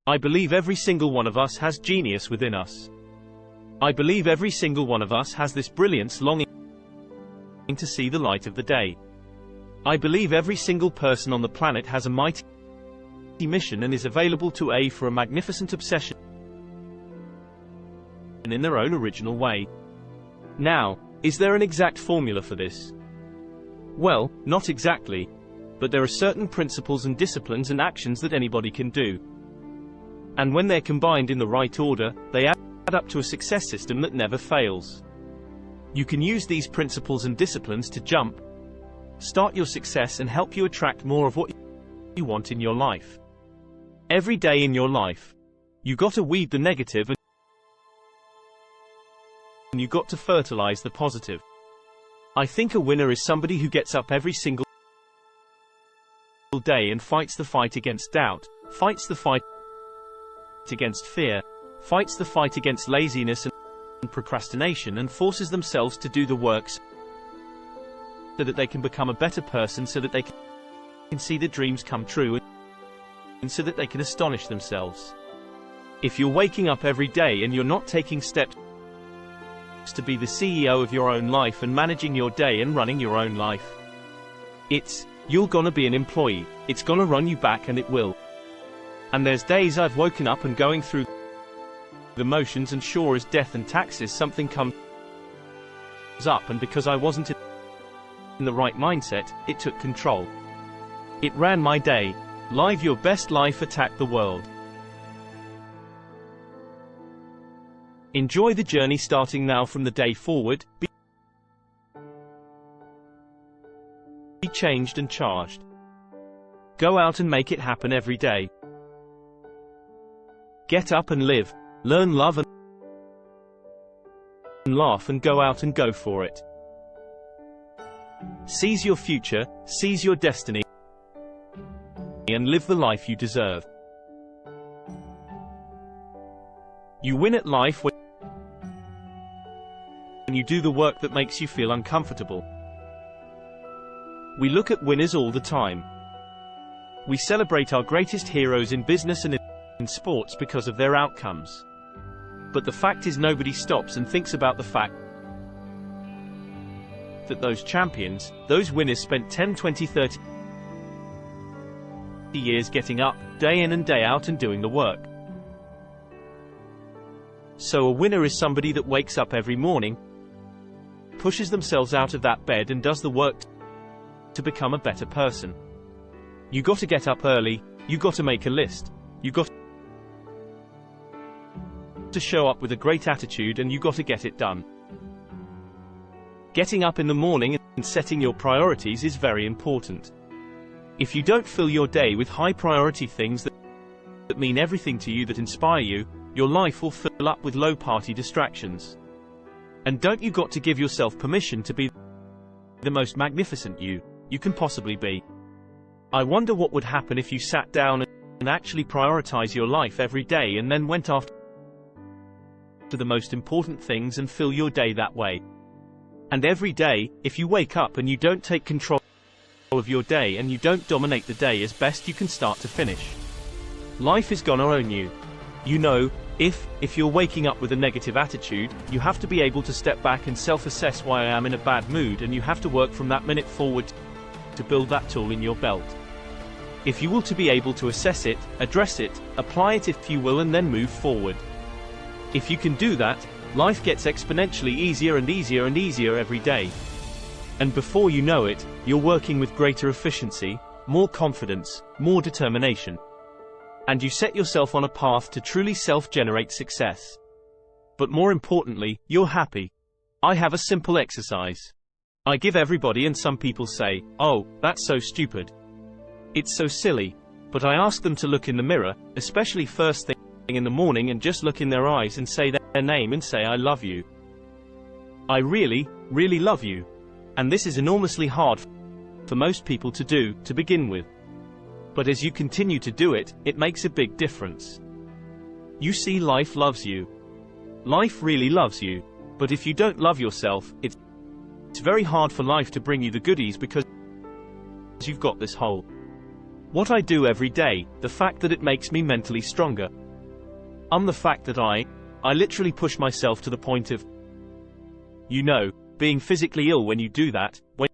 I believe every single one of us has genius within us. I believe every single one of us has this brilliance longing to see the light of the day. I believe every single person on the planet has a mighty mission and is available to A for a magnificent obsession in their own original way. Now, is there an exact formula for this? Well, not exactly. But there are certain principles and disciplines and actions that anybody can do. And when they're combined in the right order, they add up to a success system that never fails. You can use these principles and disciplines to start your success and help you attract more of what you want in your life. Every day in your life, you got to weed the negative and you got to fertilize the positive. I think a winner is somebody who gets up every single day and fights the fight against doubt, fights the fight against fear, fights the fight against laziness and procrastination, and forces themselves to do the work so that they can become a better person, so that they can see their dreams come true, and so that they can astonish themselves. If you're waking up every day and you're not taking steps to be the CEO of your own life and managing your day and running your own life, you're gonna be an employee. It's gonna run you back, and it will. And there's days I've woken up and going through the motions, and sure as death and taxes something comes up, and because I wasn't in the right mindset, it took control. It ran my day. Live your best life, attack the world. Enjoy the journey starting now from the day forward. Be changed and charged. Go out and make it happen every day. Get up and live, learn, love and laugh, and go out and go for it. Seize your future, seize your destiny, and live the life you deserve. You win at life when you do the work that makes you feel uncomfortable. We look at winners all the time. We celebrate our greatest heroes in business and in sports because of their outcomes. But the fact is, nobody stops and thinks about the fact that those champions, those winners, spent 10, 20, 30 years getting up, day in and day out, and doing the work. So a winner is somebody that wakes up every morning, pushes themselves out of that bed, and does the work to become a better person. You got to get up early, you got to make a list, you got to show up with a great attitude, and you got to get it done. Getting up in the morning and setting your priorities is very important. If you don't fill your day with high priority things that mean everything to you, that inspire you, your life will fill up with low party distractions. And don't you got to give yourself permission to be the most magnificent you can possibly be. I wonder what would happen if you sat down and actually prioritize your life every day, and then went after the most important things and fill your day that way. And every day, if you wake up and you don't take control of your day, and you don't dominate the day as best you can start to finish, life is gonna own you. You know, if you're waking up with a negative attitude, you have to be able to step back and self-assess why I am in a bad mood, and you have to work from that minute forward to build that tool in your belt. If you will, to be able to assess it, address it, apply it if you will, and then move forward. If you can do that, life gets exponentially easier and easier and easier every day. And before you know it, you're working with greater efficiency, more confidence, more determination. And you set yourself on a path to truly self-generate success. But more importantly, you're happy. I have a simple exercise I give everybody, and some people say, "Oh, that's so stupid. It's so silly." But I ask them to look in the mirror, especially first thing in the morning, and just look in their eyes and say their name and say, "I love you. I really, really love you." And this is enormously hard for most people to do, to begin with. But as you continue to do it, it makes a big difference. You see, life loves you. Life really loves you. But if you don't love yourself, it's very hard for life to bring you the goodies, because you've got this hole. What I do every day, the fact that it makes me mentally stronger. The fact that I literally push myself to the point of, being physically ill when you do that, when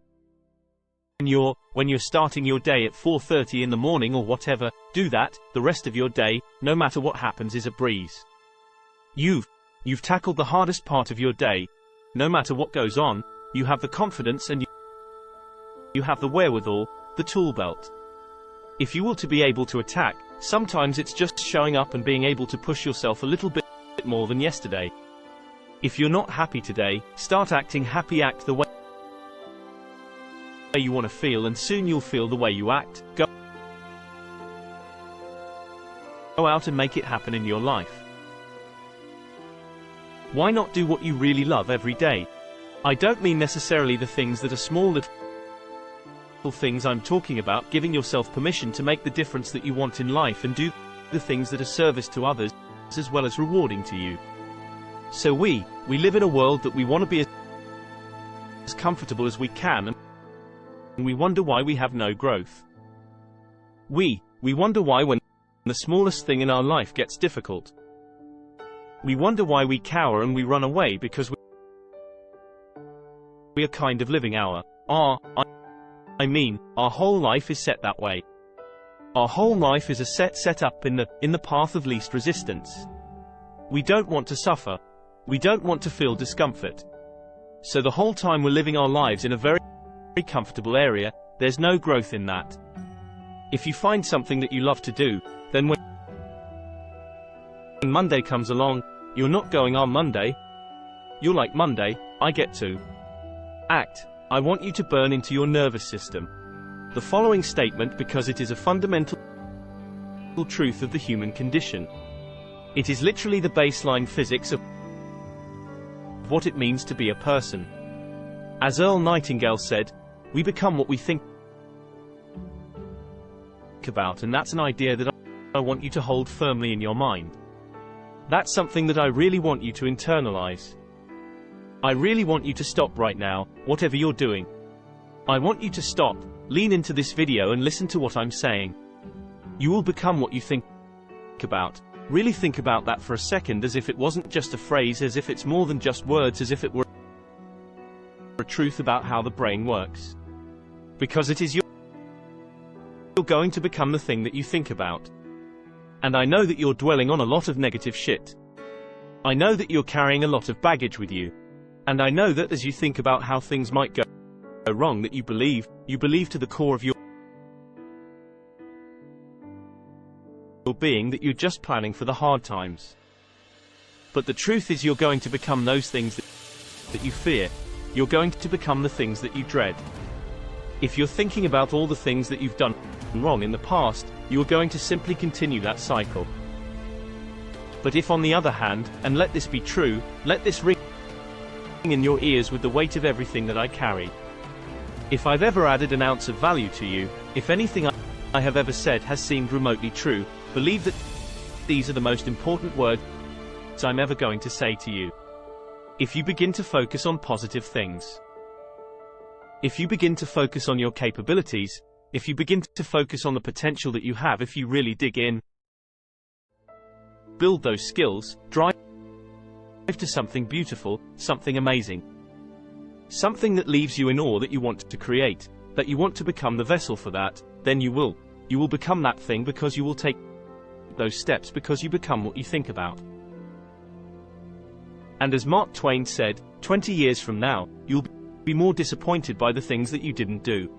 you're starting your day at 4:30 in the morning or whatever, do that, the rest of your day, no matter what happens, is a breeze. You've tackled the hardest part of your day. No matter what goes on, you have the confidence and you have the wherewithal, the tool belt. If you will to be able to attack, sometimes it's just showing up and being able to push yourself a little bit more than yesterday. If you're not happy today, start acting happy, act the way you want to feel, and soon you'll feel the way you act. Go out and make it happen in your life. Why not do what you really love every day? I don't mean necessarily the things that are small little things. I'm talking about giving yourself permission to make the difference that you want in life and do the things that are service to others as well as rewarding to you. So we live in a world that we want to be as comfortable as we can, and we wonder why we have no growth. We wonder why when the smallest thing in our life gets difficult. We wonder why we cower and we run away, because we are kind of living our whole life is set that way. Our whole life is a set up in the path of least resistance. We don't want to suffer. We don't want to feel discomfort. So the whole time we're living our lives in a very comfortable area. There's no growth in that. If you find something that you love to do, then when Monday comes along, you're not going on Monday. You're like, Monday, I get to act. I want you to burn into your nervous system the following statement, because it is a fundamental truth of the human condition. It is literally the baseline physics of what it means to be a person. As Earl Nightingale said, we become what we think about, and that's an idea that I want you to hold firmly in your mind. That's something that I really want you to internalize. I really want you to stop right now, whatever you're doing. I want you to stop, lean into this video and listen to what I'm saying. You will become what you think about. Really think about that for a second, as if it wasn't just a phrase, as if it's more than just words, as if it were a truth about how the brain works. Because it is you're going to become the thing that you think about. And I know that you're dwelling on a lot of negative shit. I know that you're carrying a lot of baggage with you. And I know that as you think about how things might go wrong, that you believe to the core of your being that you're just planning for the hard times. But the truth is, you're going to become those things that you fear. You're going to become the things that you dread. If you're thinking about all the things that you've done wrong in the past, you're going to simply continue that cycle. But if, on the other hand, and let this be true, let this ring in your ears with the weight of everything that I carry. If I've ever added an ounce of value to you, if anything I have ever said has seemed remotely true, believe that these are the most important words I'm ever going to say to you. If you begin to focus on positive things, if you begin to focus on your capabilities, if you begin to focus on the potential that you have, if you really dig in, build those skills, drive to something beautiful, something amazing, something that leaves you in awe, that you want to create, that you want to become the vessel for that, then you will become that thing, because you will take those steps, because you become what you think about. And as Mark Twain said, 20 years from now, you'll be more disappointed by the things that you didn't do.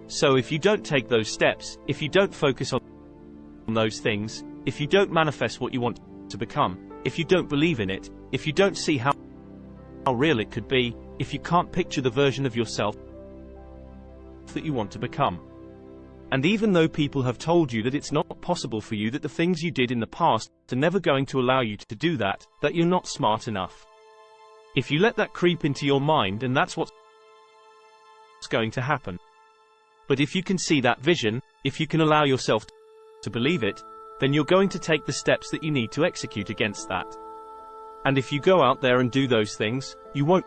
So if you don't take those steps, if you don't focus on those things, if you don't manifest what you want to become, if you don't believe in it, if you don't see how real it could be, if you can't picture the version of yourself that you want to become. And even though people have told you that it's not possible for you, that the things you did in the past are never going to allow you to do that, that you're not smart enough. If you let that creep into your mind, and that's what's going to happen. But if you can see that vision, if you can allow yourself to believe it, then you're going to take the steps that you need to execute against that. And if you go out there and do those things, you won't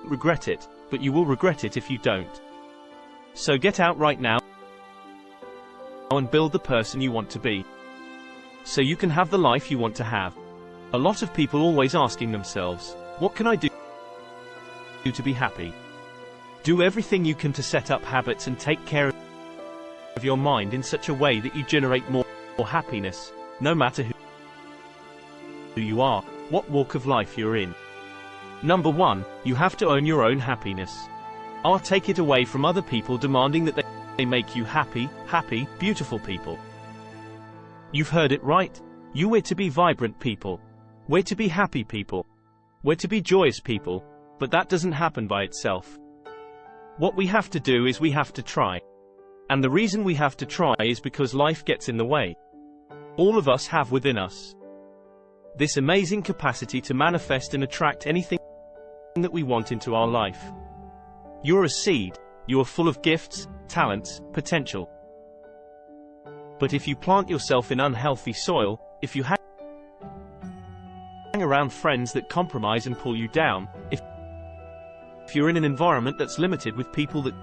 regret it, but you will regret it if you don't. So get out right now and build the person you want to be, so you can have the life you want to have. A lot of people always asking themselves, what can I do to be happy? Do everything you can to set up habits and take care of your mind in such a way that you generate more happiness, no matter who you are, what walk of life you're in. Number 1, you have to own your own happiness. Or take it away from other people demanding that they make you happy, beautiful people. You've heard it right. We're to be vibrant people. We're to be happy people. We're to be joyous people, but that doesn't happen by itself. What we have to do is we have to try. And the reason we have to try is because life gets in the way. All of us have within us this amazing capacity to manifest and attract anything that we want into our life. You're a seed. You are full of gifts, talents, potential. But if you plant yourself in unhealthy soil, if you hang around friends that compromise and pull you down, if you're in an environment that's limited with people that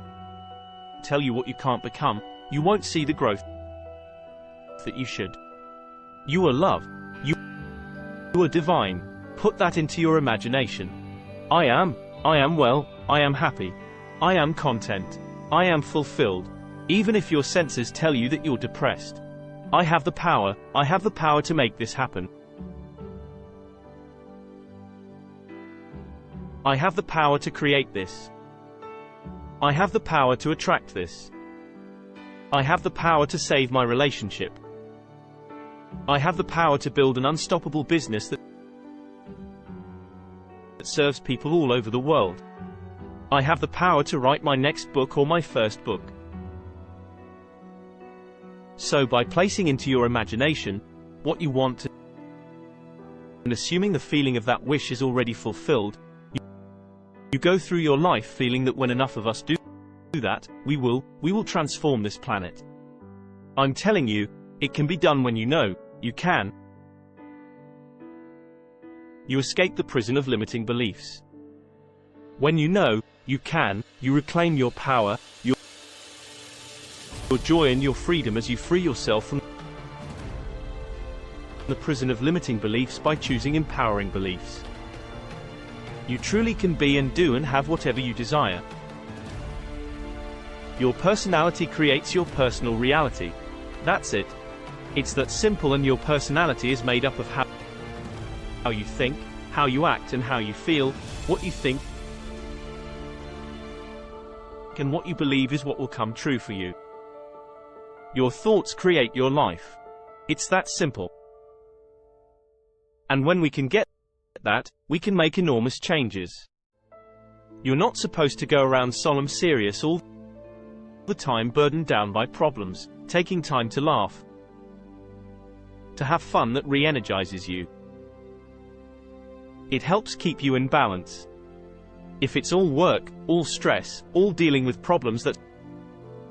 tell you what you can't become, you won't see the growth that you should. You are love. You are divine. Put that into your imagination. I am well, I am happy. I am content. I am fulfilled. Even if your senses tell you that you're depressed. I have the power to make this happen. I have the power to create this. I have the power to attract this. I have the power to save my relationship. I have the power to build an unstoppable business that serves people all over the world. I have the power to write my next book or my first book. So by placing into your imagination what you want and assuming the feeling of that wish is already fulfilled, you go through your life feeling that when enough of us do that, we will transform this planet. I'm telling you, it can be done when you know you can. You escape the prison of limiting beliefs. When you know you can, you reclaim your power, your joy and your freedom as you free yourself from the prison of limiting beliefs by choosing empowering beliefs. You truly can be and do and have whatever you desire. Your personality creates your personal reality. That's it. It's that simple, and your personality is made up of how you think, how you act and how you feel. What you think and what you believe is what will come true for you. Your thoughts create your life. It's that simple. And when we can get that, we can make enormous changes. You're not supposed to go around solemn serious all the time, burdened down by problems. Taking time to laugh, to have fun, that re-energizes you. It helps keep you in balance. If it's all work, all stress, all dealing with problems that's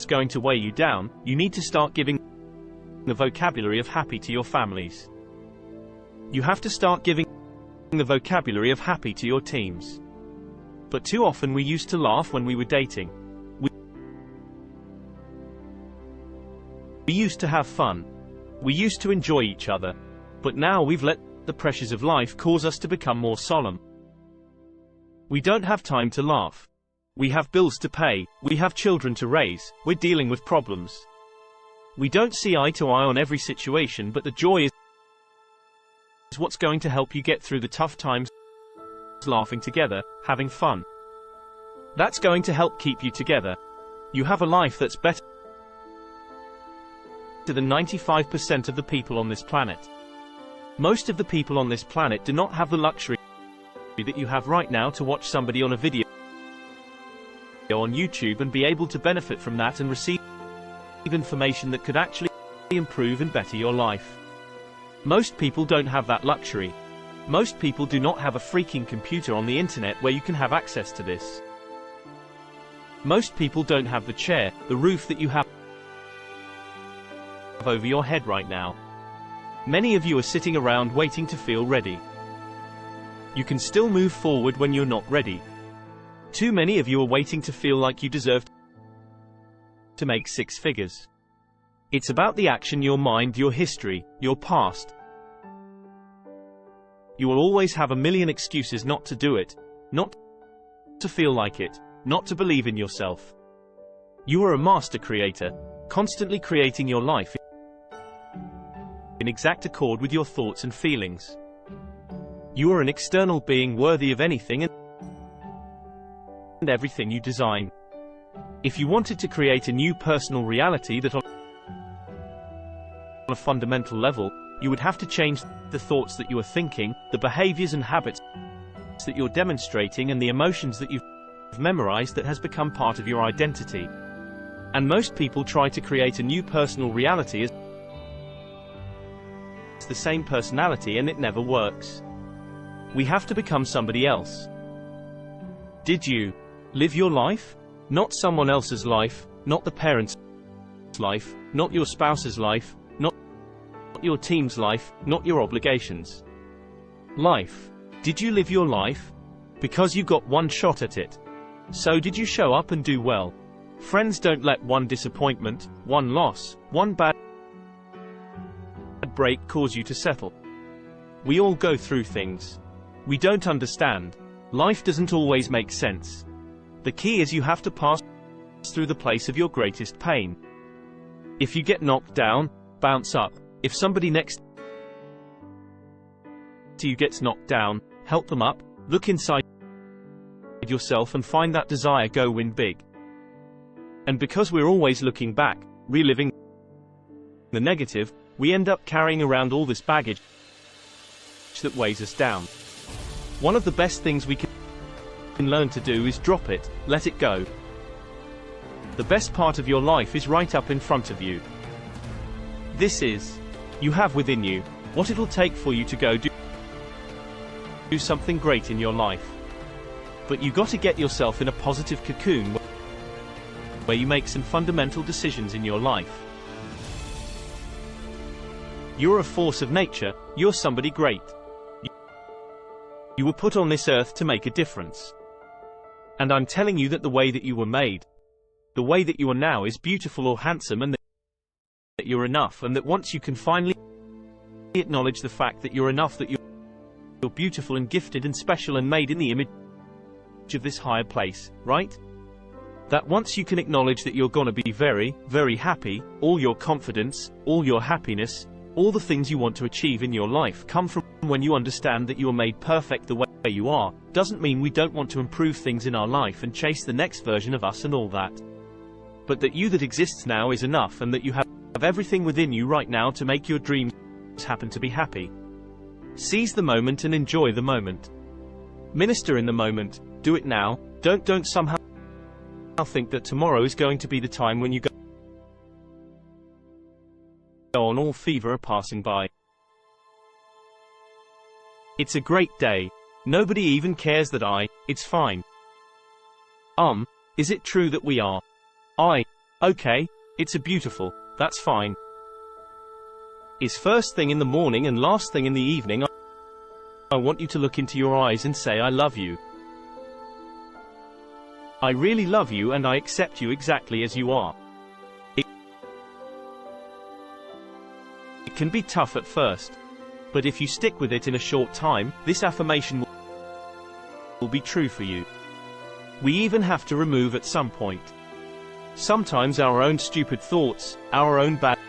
going to weigh you down, you need to start giving the vocabulary of happy to your families. You have to start giving the vocabulary of happy to your teams. But too often we used to laugh when we were dating. We used to have fun. We used to enjoy each other. But now we've let the pressures of life cause us to become more solemn. We don't have time to laugh. We have bills to pay, we have children to raise, we're dealing with problems. We don't see eye to eye on every situation, but the joy is what's going to help you get through the tough times. Laughing together, having fun. That's going to help keep you together. You have a life that's better than 95% of the people on this planet. Most of the people on this planet do not have the luxury that you have right now to watch somebody on a video on YouTube and be able to benefit from that and receive information that could actually improve and better your life. Most people don't have that luxury. Most people do not have a freaking computer on the internet where you can have access to this. Most people don't have the chair, the roof that you have over your head right now. Many of you are sitting around waiting to feel ready. You can still move forward when you're not ready. Too many of you are waiting to feel like you deserve to make six figures. It's about the action, your mind, your history, your past. You will always have a million excuses not to do it, not to feel like it, not to believe in yourself. You are a master creator, constantly creating your life in exact accord with your thoughts and feelings. You are an external being worthy of anything and everything you design. If you wanted to create a new personal reality that on a fundamental level, you would have to change the thoughts that you are thinking, the behaviors and habits that you're demonstrating, and the emotions that you've memorized that has become part of your identity. And most people try to create a new personal reality as the same personality, and it never works. We have to become somebody else. Did you live your life? Not someone else's life, not the parent's life, not your spouse's life, not your team's life, not your obligations. Life. Did you live your life? Because you got one shot at it. So did you show up and do well? Friends don't let one disappointment, one loss, one bad break cause you to settle. We all go through things we don't understand. Life doesn't always make sense. The key is you have to pass through the place of your greatest pain. If you get knocked down, bounce up. If somebody next to you gets knocked down, help them up. Look inside yourself and find that desire. Go win big. And because we're always looking back, reliving the negative, we end up carrying around all this baggage that weighs us down. One of the best things we can learn to do is drop it, let it go. The best part of your life is right up in front of you. This is, you have within you, what it'll take for you to go do something great in your life. But you got to get yourself in a positive cocoon where you make some fundamental decisions in your life. You're a force of nature, you're somebody great. You were put on this earth to make a difference. And I'm telling you that the way that you were made, the way that you are now, is beautiful or handsome, and that you're enough, and that once you can finally acknowledge the fact that you're enough, that you're beautiful and gifted and special and made in the image of this higher place, right? That once you can acknowledge that you're gonna be very, very happy, all your confidence, all your happiness, all the things you want to achieve in your life come from when you understand that you are made perfect the way you are. Doesn't mean we don't want to improve things in our life and chase the next version of us and all that. But that you that exists now is enough, and that you have everything within you right now to make your dreams happen, to be happy. Seize the moment and enjoy the moment. Minister in the moment. Do it now. Don't somehow think that tomorrow is going to be the time when you go on, all fever are passing by. It's a great day. Nobody even cares that it's fine. Is it true that we are? Okay, it's a beautiful, that's fine. Is first thing in the morning and last thing in the evening. I want you to look into your eyes and say, I love you. I really love you, and I accept you exactly as you are. It can be tough at first, but if you stick with it in a short time, this affirmation will be true for you. We even have to remove at some point. Sometimes our own stupid thoughts, our own bad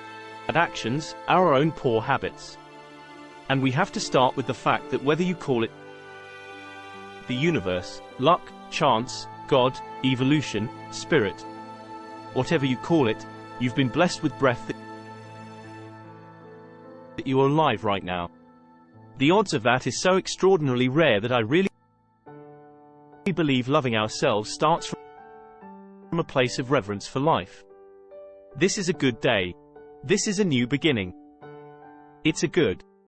actions, our own poor habits. And we have to start with the fact that whether you call it the universe, luck, chance, God, evolution, spirit, whatever you call it, you've been blessed with breath, that you are alive right now. The odds of that is so extraordinarily rare that I really believe loving ourselves starts from a place of reverence for life. This is a good day. This is a new beginning. It's a good